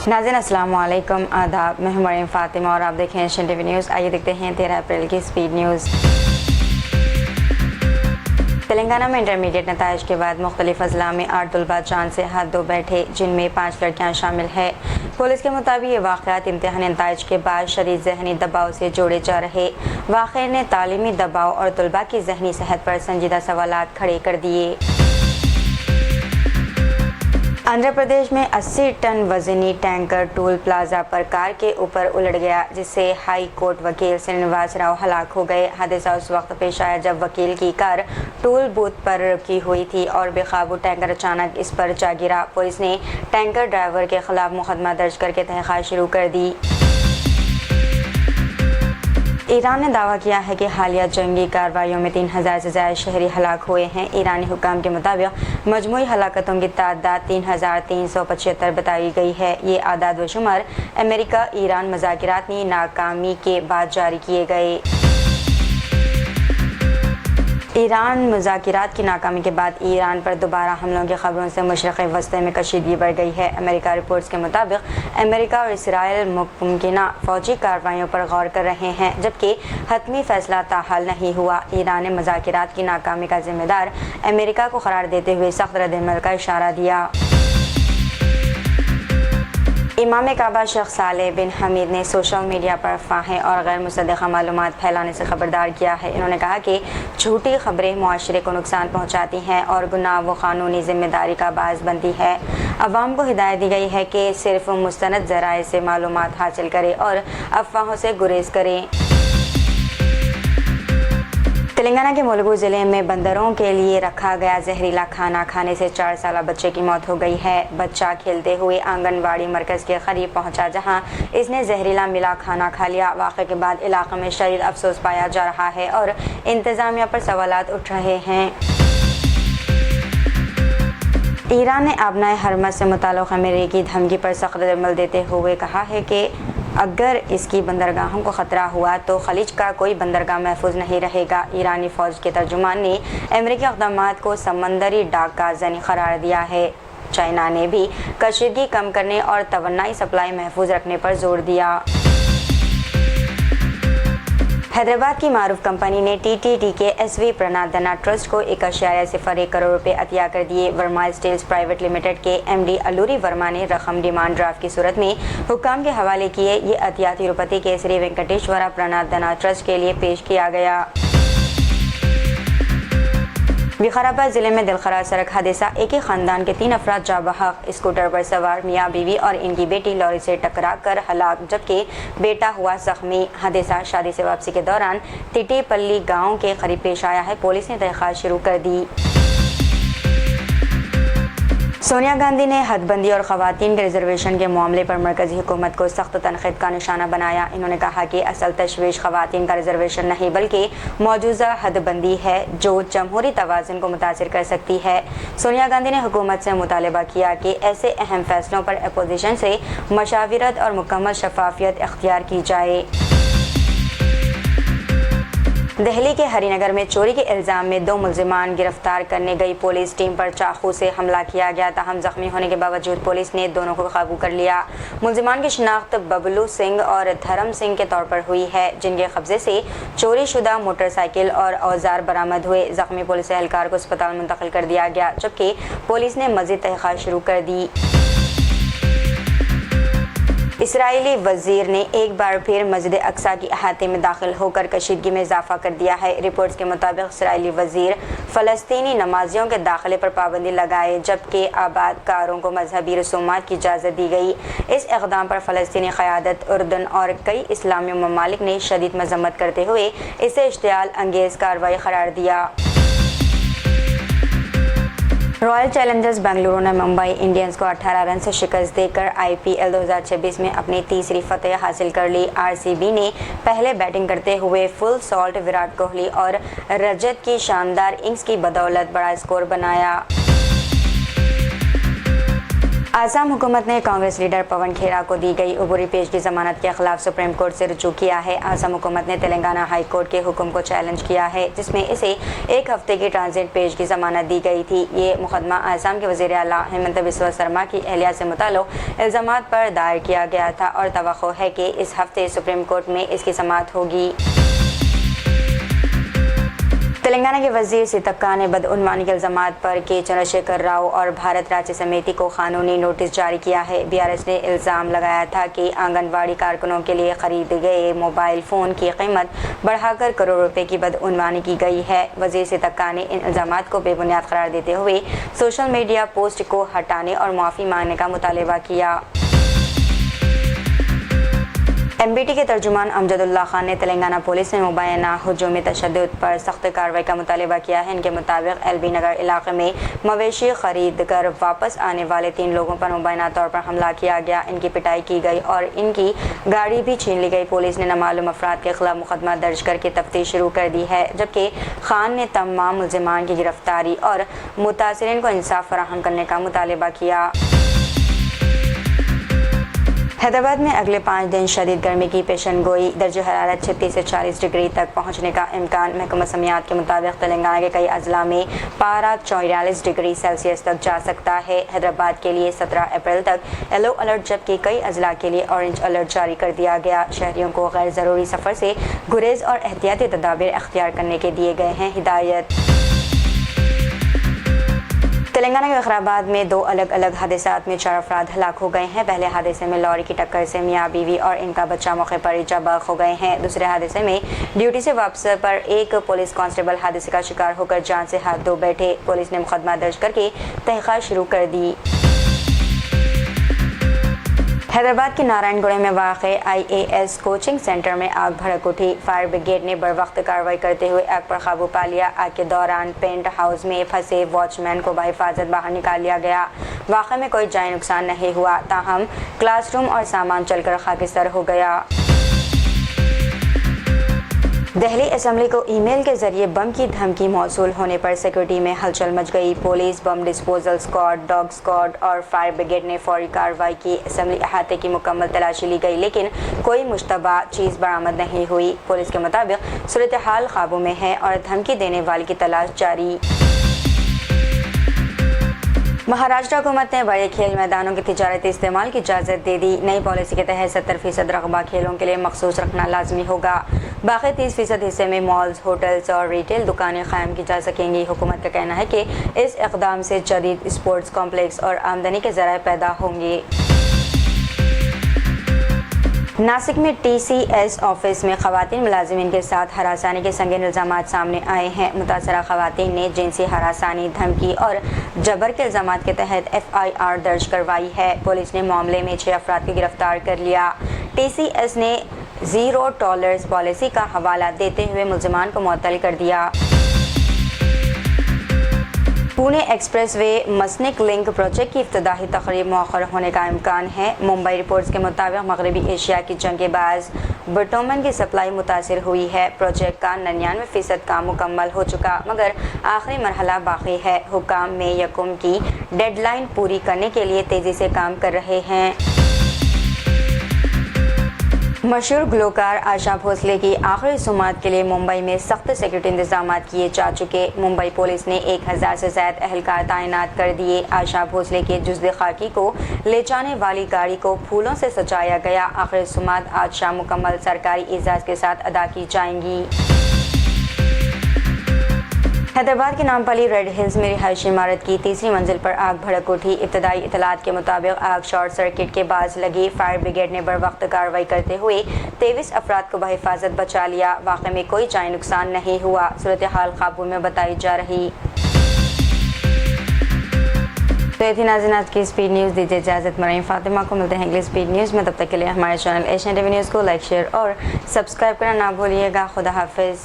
नाज़रीन अस्सलाम वालेकुम, आदाब। मैं हूं मरीम फातिमा और आप देखें एशियन टीवी न्यूज़। आइए देखते हैं 13 अप्रैल की स्पीड न्यूज़। तेलंगाना में इंटरमीडिएट नताइज के बाद मुख्तलिफ अजला में 8 तलबा जान से हाथ धो बैठे, जिनमें 5 लड़कियां शामिल है। पुलिस के मुताबिक ये वाक़यात इम्तिहानी नताइज के बाद शदीद ज़हनी दबाव से जोड़े जा रहे वाक़े ने तालीमी दबाव और तलबा की ज़हनी सेहत पर संजीदा सवालात खड़े कर दिए। आंध्र प्रदेश में 80 टन वजनी टैंकर टोल प्लाजा पर कार के ऊपर उलट गया, जिससे हाई कोर्ट वकील श्रीनिवास राव हलाक हो गए। हादसा उस वक्त पेश आया जब वकील की कार टोल बूथ पर रुकी हुई थी और बेकाबू टैंकर अचानक इस पर जा गिरा। पुलिस ने टैंकर ड्राइवर के खिलाफ मुकदमा दर्ज करके तहक़ीक़ात शुरू कर दी। ईरान ने दावा किया है कि हालिया जंगी कार्रवाइयों में 3000 से ज़्यादा शहरी हलाक हुए हैं। ईरानी हुकाम के मुताबिक मजमूई हलाकतों की तादाद 3375 बताई गई है। ये आदाद व शुमार अमेरिका ईरान मज़ाकिरात की नाकामी के बाद जारी किए गए। ईरान मुज़ाकिरात की नाकामी के बाद ईरान पर दोबारा हमलों की खबरों से मशरिक़ वस्ती में कशीदगी बढ़ गई है। अमेरिका रिपोर्ट्स के मुताबिक अमेरिका और इसराइल मुमकिना फ़ौजी कार्रवाइयों पर गौर कर रहे हैं, जबकि हतमी फ़ैसला ताहाल नहीं हुआ। ईरान ने मुज़ाकिरात की नाकामी का ज़िम्मेदार अमेरिका को करार देते हुए सख्त रद्द-ए-अमल का इशारा दिया। इमाम काबा शेख सालेह बिन हमीद ने सोशल मीडिया पर अफवाहें और गैर मुसद्दक़ा मालूमात फैलाने से खबरदार किया है। इन्होंने कहा कि झूठी खबरें मुआशरे को नुकसान पहुँचाती हैं और गुनाह व क़ानूनी ज़िम्मेदारी का बायस बनती है। अवाम को हिदायत दी गई है कि सिर्फ मुस्तनद ज़राए से मालूमात हासिल करें और अफवाहों से गुरेज करें। तेलंगाना के मुलुगु ज़िले में बंदरों के लिए रखा गया जहरीला खाना खाने से 4 साला बच्चे की मौत हो गई है। बच्चा खेलते हुए आंगनवाड़ी मरकज़ के करीब पहुंचा, जहां इसने जहरीला मिला खाना खा लिया। वाक़े के बाद इलाक़े में शदीद अफसोस पाया जा रहा है और इंतज़ामिया पर सवालात उठ रहे हैं। ईरान ने आबनाए हरमज़ से मुताल्लिक़ अमेरिकी धमकी पर सख्त रद्द-ए-अमल देते हुए कहा है कि अगर इसकी बंदरगाहों को ख़तरा हुआ तो खलीज का कोई बंदरगाह महफूज नहीं रहेगा। ईरानी फ़ौज के तर्जुमान ने अमेरिकी इक़दामात को समंदरी डाका ज़नी करार दिया है। चाइना ने भी कशीदगी कम करने और तवन्नाई सप्लाई महफूज रखने पर जोर दिया। हैदराबाद की मारूफ कंपनी ने TTD के SV प्रणोदना ट्रस्ट को 1.01 करोड़ रुपए अतिया कर दिए। वर्मा स्टील्स प्राइवेट लिमिटेड के MD अलूरी वर्मा ने रकम डिमांड ड्राफ्ट की सूरत में हुकाम के हवाले किए। ये अतिया तिरुपति के श्री वेंकटेश्वरा प्रणोदना ट्रस्ट के लिए पेश किया गया। विकाराबाद जिले में दिलखराज सड़क हादसा, एक ही खानदान के 3 अफराद जाँ बहक। स्कूटर पर सवार मियाँ बीवी और इनकी बेटी लॉरी से टकरा कर हलाक, जबकि बेटा हुआ जख्मी। हादसा शादी से वापसी के दौरान तिटीपल्ली गांव के करीब पेश आया है। पुलिस ने तहक़ीक़ात शुरू कर दी। सोनिया गांधी ने हदबंदी और ख़वातीन के रिजर्वेशन के मामले पर मरकज़ी हुकूमत को सख्त तनक़ीद का निशाना बनाया। इन्होंने कहा कि असल तशवीश ख़वातीन का रिजर्वेशन नहीं बल्कि मौजूदा हदबंदी है, जो जमहूरी तवाज़ुन को मुतासिर कर सकती है। सोनिया गांधी ने हुकूमत से मुतालबा किया कि ऐसे अहम फैसलों पर अपोजिशन से मशावरत और मुकम्मल शफाफियत इख्तियार की जाए। दिल्ली के हरिनगर में चोरी के इल्ज़ाम में 2 मुलजिमान गिरफ्तार करने गई पुलिस टीम पर चाकू से हमला किया गया। ताहम जख्मी होने के बावजूद पुलिस ने दोनों को काबू कर लिया। मुलजिमान की शिनाख्त बबलू सिंह और धर्म सिंह के तौर पर हुई है, जिनके कब्जे से चोरी शुदा मोटरसाइकिल और औजार बरामद हुए। जख्मी पुलिस एहलकार को अस्पताल मुंतकिल कर दिया गया, जबकि पुलिस ने मज़ीद तहक़ीक़ात शुरू कर दी। इसराइली वज़ीर ने एक बार फिर मस्जिद अक्सा की अहाते में दाखिल होकर कशीदगी में इजाफा कर दिया है। रिपोर्ट्स के मुताबिक इसराइली वज़ीर फ़लस्तीनी नमाजियों के दाखिले पर पाबंदी लगाए, जबकि आबादकारों को मजहबी रसूमात की इजाज़त दी गई। इस इक़दाम पर फ़लस्तीनी क़यादत, उर्दन और कई इस्लामी ममालिक ने शदीद मज़म्मत करते हुए इसे इश्तियाल अंगेज़ कार्रवाई करार दिया। रॉयल चैलेंजर्स बेंगलुरु ने मुंबई इंडियंस को 18 रन से शिकस्त देकर IPL 2026 में अपनी तीसरी फतह हासिल कर ली। RCB ने पहले बैटिंग करते हुए फुल सॉल्ट विराट कोहली और रजत की शानदार इनिंग्स की बदौलत बड़ा स्कोर बनाया। आसाम हुकूमत ने कांग्रेस लीडर पवन खेरा को दी गई अबूरी पेशगी जमानत के खिलाफ सुप्रीम कोर्ट से रुजू किया है। आसाम हुकूमत ने तेलंगाना हाई कोर्ट के हुक्म को चैलेंज किया है, जिसमें इसे एक हफ्ते की ट्रांजिट पेशगी जमानत दी गई थी। ये मुकदमा आसाम के वज़ीर आला हेमंत बिस्वा शर्मा की अहलिया से मुताल्लिक़ इल्ज़ामात पर दायर किया गया था और तवक्को है कि इस हफ्ते सुप्रीम कोर्ट में इसकी समाअत होगी। तेलंगाना के वजीर सीतक्का ने बदउनवानी के इल्ज़ामात पर के चंद्रशेखर राव और भारत राज्य समिति को कानूनी नोटिस जारी किया है। बीआरएस ने इल्ज़ाम लगाया था कि आंगनवाड़ी कारकुनों के लिए खरीदे गए मोबाइल फ़ोन की कीमत बढ़ाकर करोड़ रुपए की बदउनवानी की गई है। वजीर सीतक्का ने इन इल्ज़ामात को बेबुनियाद करार देते हुए सोशल मीडिया पोस्ट को हटाने और माफ़ी मांगने का मुतालबा किया। एमबीटी के तर्जुमान अमजदुल्ला खान ने तेलंगाना पुलिस में मुबैना हुजूमी तशद्दुद पर सख्त कार्रवाई का मुतालबा किया है। इनके मुताबिक एलबी नगर इलाके में मवेशी खरीद कर वापस आने वाले 3 लोगों पर मुबैना तौर पर हमला किया गया। इनकी पिटाई की गई और इनकी गाड़ी भी छीन ली गई। पुलिस ने नामालूम अफराद के खिलाफ मुकदमा दर्ज करके तफ्तीश शुरू कर दी है, जबकि खान ने तमाम मुल्ज़िमान की गिरफ्तारी और मुतासिरीन को इंसाफ फराहम करने का मुतालबा किया। हैदराबाद में अगले 5 दिन शदीद गर्मी की पेशन गोई। दर्ज हरारत 36 से 40 डिग्री तक पहुंचने का इम्कान। महकमा मौसमियात के मुताबिक तेलंगाना के कई अजला में पारा 44 डिग्री सेल्सियस तक जा सकता है। हैदराबाद के लिए 17 अप्रैल तक येलो अलर्ट, जबकि कई अजला के लिए ऑरेंज अलर्ट जारी कर दिया गया। शहरियों को गैर ज़रूरी सफ़र से गुरेज और एहतियाती तदाबीर अख्तियार करने के दिए गए हैं हिदायत। तेलंगाना के अखराबाद में 2 अलग अलग हादसात में 4 अफराद हलाक हो गए हैं। पहले हादसे में लॉरी की टक्कर से मियाँ बीवी और इनका बच्चा मौके पर ही जबाग हो गए हैं। दूसरे हादसे में ड्यूटी से वापसी पर एक पुलिस कांस्टेबल हादसे का शिकार होकर जान से हाथ धो बैठे। पुलिस ने मुकदमा दर्ज करके तहक़ीक़ात शुरू कर दी। हैदराबाद के नारायणगुड़ में वाक़े IAS कोचिंग सेंटर में आग भड़क उठी। फायर ब्रिगेड ने बरवक्त कार्रवाई करते हुए आग पर काबू पा लिया। आग के दौरान पेंट हाउस में फंसे वॉचमैन को बहिफाजत बाहर निकाल लिया गया। वाक़े में कोई जानी नुकसान नहीं हुआ, ताहम क्लासरूम और सामान जलकर खाकिस्तान हो गया। दिल्ली असेंबली को ईमेल के जरिए बम की धमकी मौसूल होने पर सिक्योरिटी में हलचल मच गई। Police, bomb disposal squad, dog squad और फायर ब्रिगेड ने फौरी कार्रवाई की। असेंबली अहाते की मुकम्मल तलाशी ली गई, लेकिन कोई मुश्तबा चीज़ बरामद नहीं हुई। पुलिस के मुताबिक सूरत हाल काबू में है और धमकी देने वाले की तलाश जारी। महाराष्ट्र हुकूमत ने बड़े खेल मैदानों के तिजारती इस्तेमाल की इजाज़त दे दी। नई पॉलिसी के तहत 70% रकबा खेलों के लिए मखसूस रखना लाजमी होगा। बाकी 30% हिस्से में मॉल्स, होटल्स और रिटेल दुकानें कायम की जा सकेंगी। हुकूमत का कहना है कि इस इक़दाम से जदीद स्पोर्ट्स कॉम्प्लेक्स और आमदनी के ज़राए पैदा होंगे। नासिक में TCS ऑफिस में ख़वातीन मुलाजिमीन के साथ हरासानी के संगीन इल्ज़ामात सामने आए हैं। मुतासरा ख़वातीन ने जिनसी हरासानी, धमकी और जबर के इल्ज़ामात के तहत FIR दर्ज करवाई है। पुलिस ने मामले में 6 अफराद को गिरफ्तार कर लिया। TCS ने ज़ीरो टॉलरेंस पॉलिसी का हवाला देते हुए मुल्ज़िमान को मुअत्तल कर दिया। पुणे एक्सप्रेस वे मसनिक लिंक प्रोजेक्ट की इफ्तिदाही तकरीब मौखर होने का इम्कान है। मुंबई रिपोर्ट्स के मुताबिक मगरबी एशिया की जंग के बाद बिटुमेन की सप्लाई मुतासिर हुई है। प्रोजेक्ट का 99% काम मुकम्मल हो चुका, मगर आखिरी मरहला बाकी है। हुकाम में यकुम की डेडलाइन पूरी करने के लिए तेज़ी से काम कर रहे हैं। मशहूर गुलकार आशा भोसले की आखिरी सुमात के लिए मुंबई में सख्त सिक्योरिटी इंतजाम किए जा चुके। मुंबई पुलिस ने 1000 से ज़्यादा अहलकार तैनात कर दिए। आशा भोसले के जुज़्द खाकी को ले जाने वाली गाड़ी को फूलों से सजाया गया। आखिरी सुमात आज शाम मुकम्मल सरकारी एजाज़ के साथ अदा की जाएंगी। हैदराबाद के नामपली रेड हिल्स में रिहायशी इमारत की 3री मंजिल पर आग भड़क उठी। इब्तदाई इतलात के मुताबिक आग शॉर्ट सर्किट के बायस लगी। फायर ब्रिगेड ने बरवक्त कार्रवाई करते हुए 23 अफराद को बहिफाजत बचा लिया। वाक़े में कोई जानी नुकसान नहीं हुआ। सूरत हाल काबू में बताई जा रही। तो ये थी नाज़रीन आज की स्पीड न्यूज़। दीजिए इजाज़त। मरीम फातिमा को मिलते हैं अगली स्पीड न्यूज़ में। तब तक के लिए हमारे चैनल एशियन टीवी न्यूज़ को लाइक, शेयर और सब्सक्राइब करना ना भूलिएगा। खुदा हाफिज़।